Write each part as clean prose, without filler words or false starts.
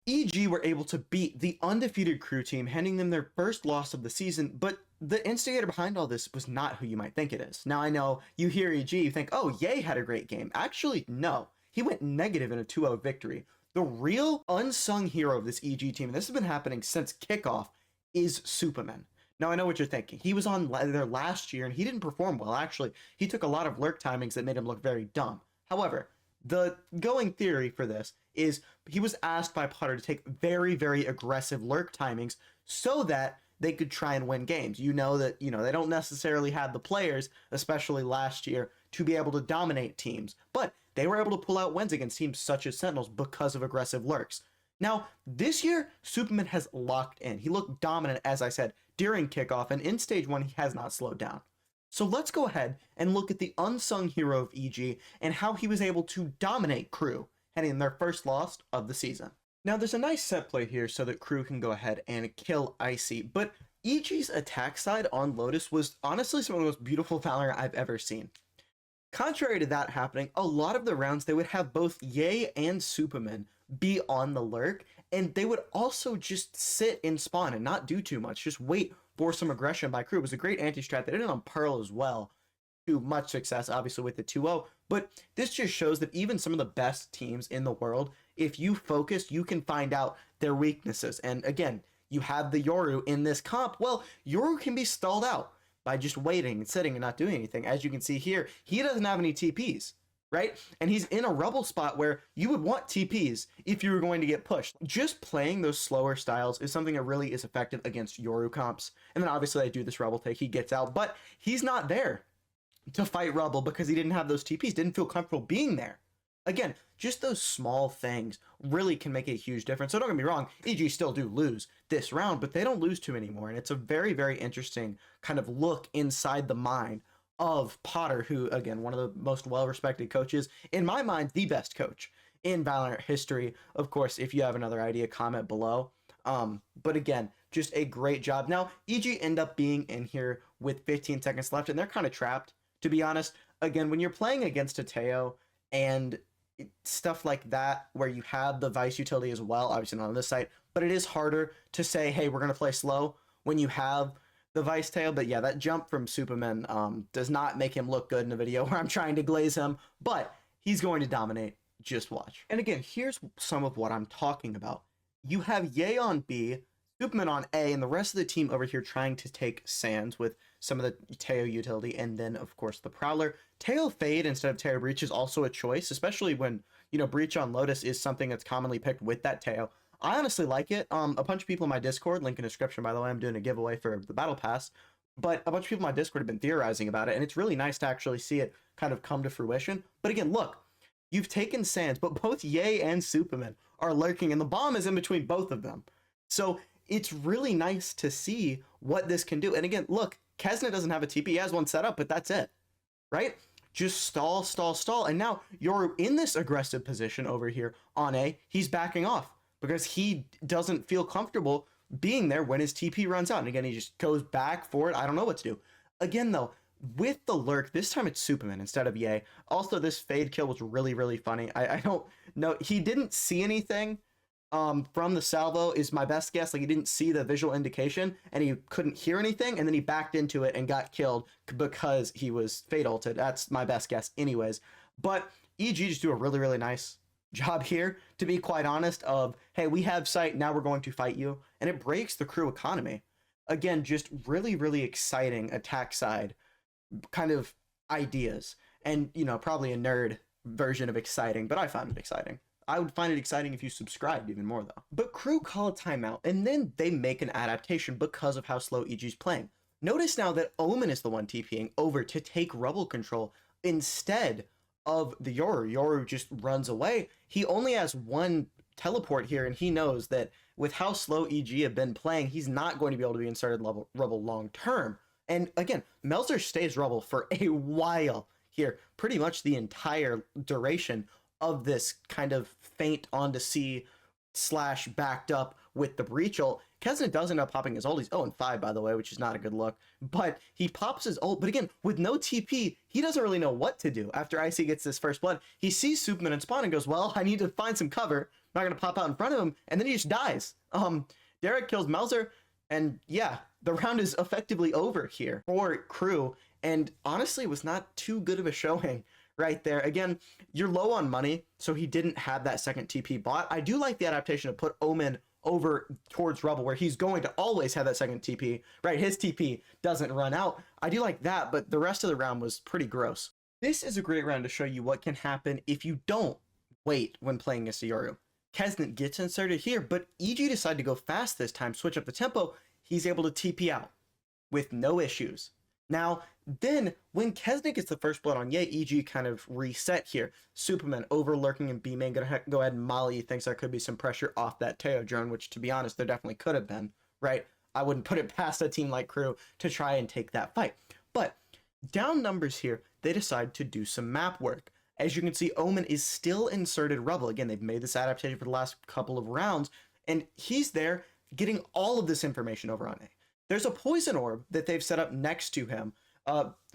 EG were able to beat the undefeated crew team, handing them their first loss of the season, but the instigator behind all this was not who you might think it is. Now I know you hear EG, you think, oh, Ye had a great game. Actually, no. He went negative in a 2-0 victory. The real unsung hero of this EG team, and this has been happening since kickoff, is supamen. Now I know what you're thinking. He was on there last year and he didn't perform well. Actually, he took a lot of lurk timings that made him look very dumb. However, the going theory for this is he was asked by Potter to take very, very aggressive lurk timings so that they could try and win games. You know that, they don't necessarily have the players, especially last year, to be able to dominate teams, but they were able to pull out wins against teams such as Sentinels because of aggressive lurks. Now, this year, supamen has locked in. He looked dominant, as I said, during kickoff, and in stage 1, he has not slowed down. So let's go ahead and look at the unsung hero of EG and how he was able to dominate crew, heading their first loss of the season. Now there's a nice set play here so that crew can go ahead and kill Icy, but EG's attack side on Lotus was honestly some of the most beautiful Valorant I've ever seen. Contrary to that happening, a lot of the rounds they would have both Ye and supamen be on the lurk, and they would also just sit in spawn and not do too much, just wait for some aggression by crew. It was a great anti-strat. They did it on Pearl as well, to much success, obviously, with the 2-0. But this just shows that even some of the best teams in the world, if you focus, you can find out their weaknesses. And again, you have the Yoru in this comp. Well, Yoru can be stalled out by just waiting and sitting and not doing anything. As you can see here, he doesn't have any TPs, right? And he's in a rubble spot where you would want TPs if you were going to get pushed. Just playing those slower styles is something that really is effective against Yoru comps. And then obviously I do this rubble take, he gets out, but he's not there to fight rubble because he didn't have those TPs, didn't feel comfortable being there. Again, just those small things really can make a huge difference. So don't get me wrong, EG still do lose this round, but they don't lose too anymore. And it's a very, very interesting kind of look inside the mind of Potter, who, again, one of the most well-respected coaches, in my mind, the best coach in Valorant history. Of course, if you have another idea, comment below. But again, just a great job. Now, EG end up being in here with 15 seconds left, and they're kind of trapped, to be honest. Again, when you're playing against a Teo and stuff like that, where you have the Vice utility as well, obviously not on this site, but it is harder to say, hey, we're going to play slow when you have the Vice tail. But yeah, that jump from supamen does not make him look good in a video where I'm trying to glaze him, but he's going to dominate. Just watch. And again, here's some of what I'm talking about. You have Ye on B, supamen on A, and the rest of the team over here trying to take Sands with some of the Teo utility, and then, of course, the Prowler. Teo Fade instead of Teo Breach is also a choice, especially when, Breach on Lotus is something that's commonly picked with that Teo. I honestly like it. A bunch of people in my Discord, link in the description, by the way, I'm doing a giveaway for the Battle Pass, but a bunch of people in my Discord have been theorizing about it, and it's really nice to actually see it kind of come to fruition. But again, look, you've taken Sands, but both Ye and supamen are lurking, and the bomb is in between both of them. So it's really nice to see what this can do. And again, look, Kesna doesn't have a TP. He has one set up, but that's it, right? Just stall, stall, stall. And now you're in this aggressive position over here on A. He's backing off because he doesn't feel comfortable being there when his TP runs out. And again, he just goes back for it. I don't know what to do. Again, though, with the lurk, this time it's supamen instead of Ye. Also, this fade kill was really, really funny. I don't know. He didn't see anything from the salvo is my best guess. Like, he didn't see the visual indication and he couldn't hear anything, and then he backed into it and got killed because he was fade ulted. That's my best guess anyways. But EG just do a really, really nice job here, to be quite honest, of, hey, we have sight, now we're going to fight you. And it breaks the crew economy. Again, just really, really exciting attack side kind of ideas. And, probably a nerd version of exciting, but I found it exciting. I would find it exciting if you subscribed even more, though. But crew call a timeout, and then they make an adaptation because of how slow EG's playing. Notice now that Omen is the one TPing over to take rubble control instead of the Yoru. Yoru just runs away. He only has one teleport here, and he knows that with how slow EG have been playing, he's not going to be able to be inserted rubble long term. And again, Melzer stays rubble for a while here, pretty much the entire duration of this kind of feint onto C / backed up with the breach ult. Kesna does end up popping his ult. He's 0-5, by the way, which is not a good look. But he pops his ult. But again, with no TP, he doesn't really know what to do. After Icy gets this first blood, he sees supamen and spawn and goes, well, I need to find some cover. not going to pop out in front of him, and then he just dies. Derek kills Melzer, and yeah, the round is effectively over here for Crew, and honestly was not too good of a showing right there. Again, you're low on money, so he didn't have that second TP bot. I do like the adaptation to put Omen over towards Rubble, where he's going to always have that second TP, right? His TP doesn't run out. I do like that, but the rest of the round was pretty gross. This is a great round to show you what can happen if you don't wait when playing against Yoru. Kesnet gets inserted here, but EG decided to go fast this time, switch up the tempo. He's able to TP out with no issues. Now, then, when Kesnet gets the first blood on Ye, EG kind of reset here. Supamen over lurking in B main, gonna go ahead and molly. Thinks there could be some pressure off that Teo drone, which, to be honest, there definitely could have been, right? I wouldn't put it past a team like Crew to try and take that fight. But down numbers here, they decide to do some map work. As you can see, Omen is still inserted Rubble. Again, they've made this adaptation for the last couple of rounds, and he's there getting all of this information over on A. There's a poison orb that they've set up next to him.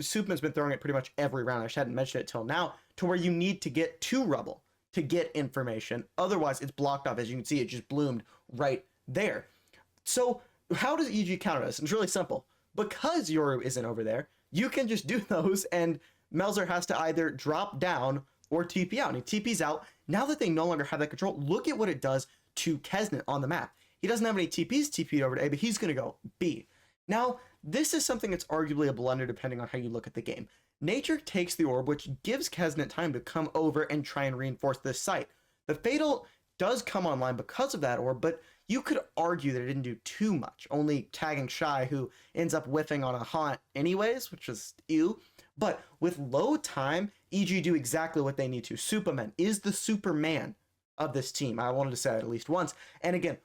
Supamen's been throwing it pretty much every round. I just hadn't mentioned it till now, to where you need to get to Rubble to get information. Otherwise, it's blocked off. As you can see, it just bloomed right there. So how does EG counter this? It's really simple. Because Yoru isn't over there, you can just do those, and Melzer has to either drop down or TP out. And he TP's out. Now that they no longer have that control, look at what it does to Kesnet on the map. He doesn't have any TPs TP'd over to A, but he's going to go B. Now, this is something that's arguably a blunder depending on how you look at the game. Nature takes the orb, which gives Kesnet time to come over and try and reinforce this site. The Fatal does come online because of that orb, but you could argue that it didn't do too much, only tagging Shy, who ends up whiffing on a haunt anyways, which is ew. But with low time, EG do exactly what they need to. Supamen is the Superman of this team. I wanted to say that at least once. And again,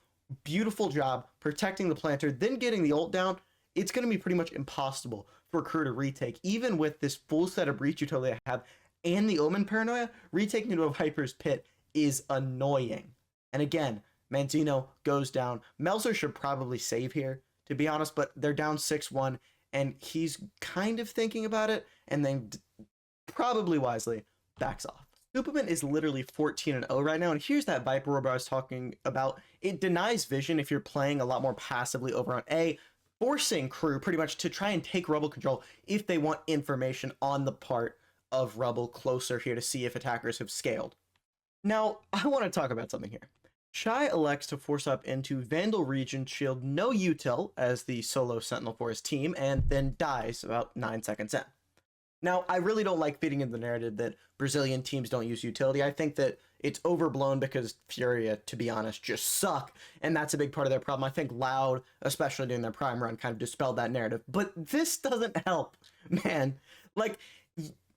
beautiful job protecting the planter, then getting the ult down. It's going to be pretty much impossible for Crew to retake. Even with this full set of breach utility I have and the Omen paranoia, retaking into a Viper's Pit is annoying. And again, Manzino goes down. Melzer should probably save here, to be honest, but they're down 6-1, and he's kind of thinking about it, and then probably wisely backs off. Supamen is literally 14-0 right now, and here's that Viper orb I was talking about. It denies vision if you're playing a lot more passively over on A, forcing Crew pretty much to try and take Rubble control if they want information on the part of Rubble closer here to see if attackers have scaled. Now, I want to talk about something here. Shy elects to force up into Vandal Regent Shield, no util as the solo Sentinel for his team, and then dies about 9 seconds in. Now, I really don't like feeding into the narrative that Brazilian teams don't use utility. I think that it's overblown because Furia, to be honest, just suck, and that's a big part of their problem. I think Loud, especially during their prime run, kind of dispelled that narrative. But this doesn't help, man. Like,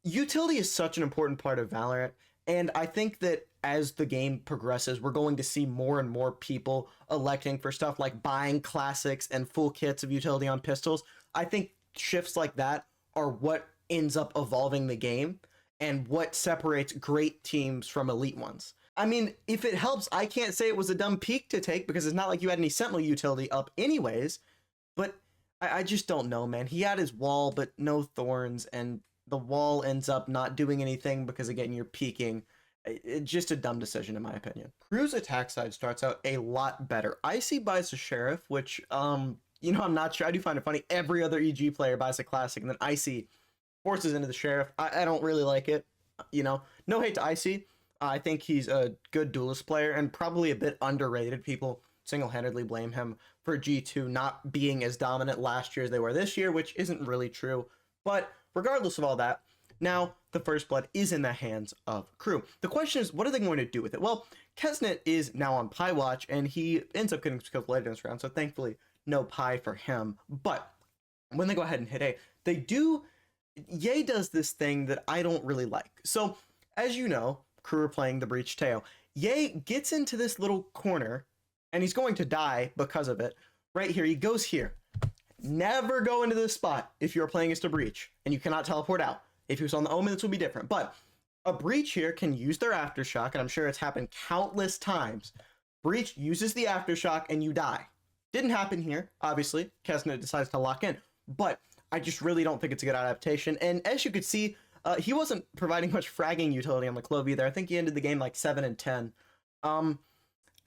utility is such an important part of Valorant, and I think that as the game progresses, we're going to see more and more people electing for stuff like buying classics and full kits of utility on pistols. I think shifts like that are what ends up evolving the game and what separates great teams from elite ones. I mean, if it helps, I can't say it was a dumb peak to take because it's not like you had any Sentinel utility up anyways, but I just don't know, man. He had his wall, but no thorns, and the wall ends up not doing anything because, again, you're peeking. It's just a dumb decision, in my opinion. Crew's attack side starts out a lot better. Icy buys a Sheriff, which, you know, I'm not sure. I do find it funny. Every other EG player buys a Classic, and then Icy forces into the Sheriff. I don't really like it. You know, no hate to Icy. I think he's a good duelist player and probably a bit underrated. People single-handedly blame him for G2 not being as dominant last year as they were this year, which isn't really true. But regardless of all that, now the first blood is in the hands of Crew. The question is, what are they going to do with it? Well, Kesnet is now on Pie Watch, and he ends up getting skills later in this round, so thankfully no Pie for him. But when they go ahead and hit A, they do... Ye does this thing that I don't really like. So, as you know, Crew are playing the Breach Teo. Ye gets into this little corner, and he's going to die because of it. Right here, he goes here. Never go into this spot if you're playing against a Breach, and you cannot teleport out. If he was on the Omen, this would be different. But a Breach here can use their Aftershock, and I'm sure it's happened countless times. Breach uses the Aftershock, and you die. Didn't happen here, obviously. Kesnet decides to lock in. But I just really don't think it's a good adaptation. And as you could see, he wasn't providing much fragging utility on the Clove either. I think he ended the game like 7-10.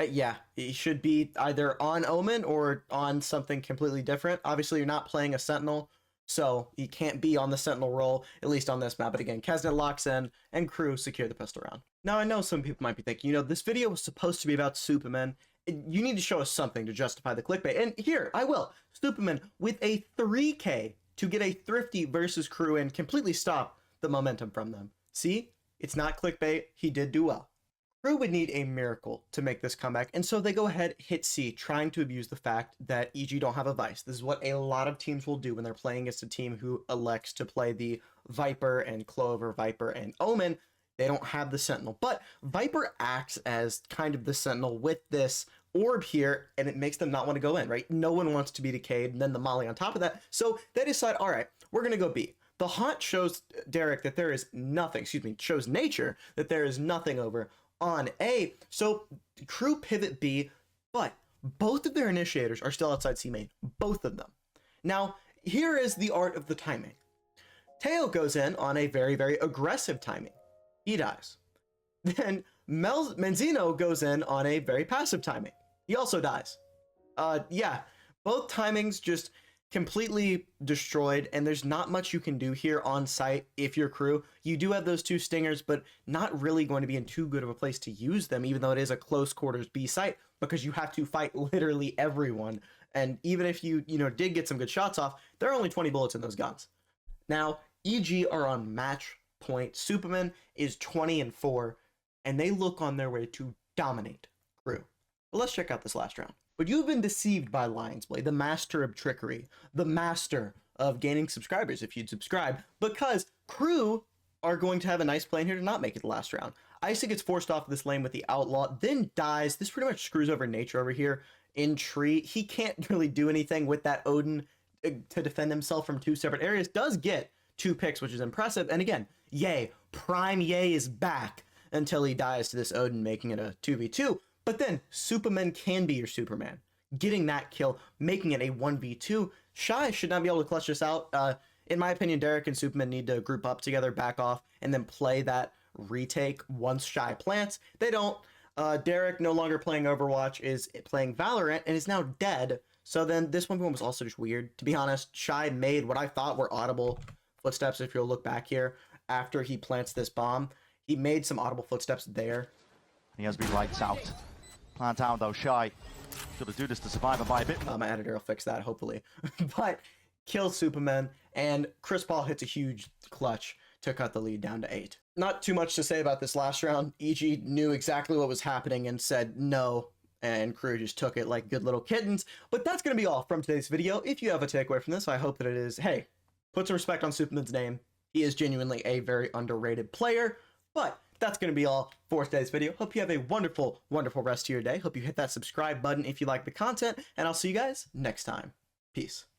Yeah, he should be either on Omen or on something completely different. Obviously, you're not playing a Sentinel, so he can't be on the Sentinel role, at least on this map. But again, Kesnet locks in, and crew secure the pistol round. Now, I know some people might be thinking, this video was supposed to be about Supamen. You need to show us something to justify the clickbait. And here, I will. Supamen with a 3K to get a thrifty versus crew and completely stop the momentum from them. See? It's not clickbait. He did do well. Crew would need a miracle to make this comeback, and so they go ahead, hit C, trying to abuse the fact that EG don't have a Vice. This is what a lot of teams will do when they're playing against a team who elects to play the Viper and Clover, Viper and Omen. They don't have the Sentinel, but Viper acts as kind of the Sentinel with this orb here, and it makes them not want to go in, right? No one wants to be decayed, and then the Molly on top of that. So they decide, all right, we're going to go B. The haunt shows Derek that there is nothing, shows nature that there is nothing over on A, so crew pivot B, but both of their initiators are still outside C main, both of them. Now, here is the art of the timing. Teo goes in on a very, very aggressive timing. He dies. Then Menzino goes in on a very passive timing. He also dies. Yeah, both timings just completely destroyed, and there's not much you can do here on site if you're crew. You do have those two stingers, but not really going to be in too good of a place to use them, even though it is a close quarters B site, because you have to fight literally everyone. And even if you did get some good shots off, there are only 20 bullets in those guns. Now, EG are on match point. Supamen is 20-4, and they look on their way to dominate crew. But let's check out this last round. But you've been deceived by Lionzblade, the master of trickery, the master of gaining subscribers if you'd subscribe, because crew are going to have a nice play in here to not make it the last round. Icy gets forced off this lane with the outlaw, then dies. This pretty much screws over nature over here in tree. He can't really do anything with that Odin to defend himself from two separate areas. Does get 2 picks, which is impressive. And again, Yay, prime Yay is back until he dies to this Odin, making it a 2v2. But then Supamen can be your Superman, getting that kill, making it a 1v2. Shy should not be able to clutch this out. In my opinion, Derek and Supamen need to group up together, back off, and then play that retake once Shy plants. They don't. Derek, no longer playing Overwatch, is playing Valorant and is now dead. So then this 1v1 was also just weird. To be honest, Shy made what I thought were audible footsteps. If you'll look back here, after he plants this bomb, he made some audible footsteps there. He has been lights out. Plant out though, Shy. Gotta do this to survive and buy a bit more. My editor will fix that, hopefully. But kills Supamen, and Chris Paul hits a huge clutch to cut the lead down to 8. Not too much to say about this last round. EG knew exactly what was happening and said no, and crew just took it like good little kittens. But that's going to be all from today's video. If you have a takeaway from this, I hope that it is, hey, put some respect on Supamen's name. He is genuinely a very underrated player. But that's going to be all for today's video. Hope you have a wonderful, wonderful rest of your day. Hope you hit that subscribe button if you like the content, and I'll see you guys next time. Peace.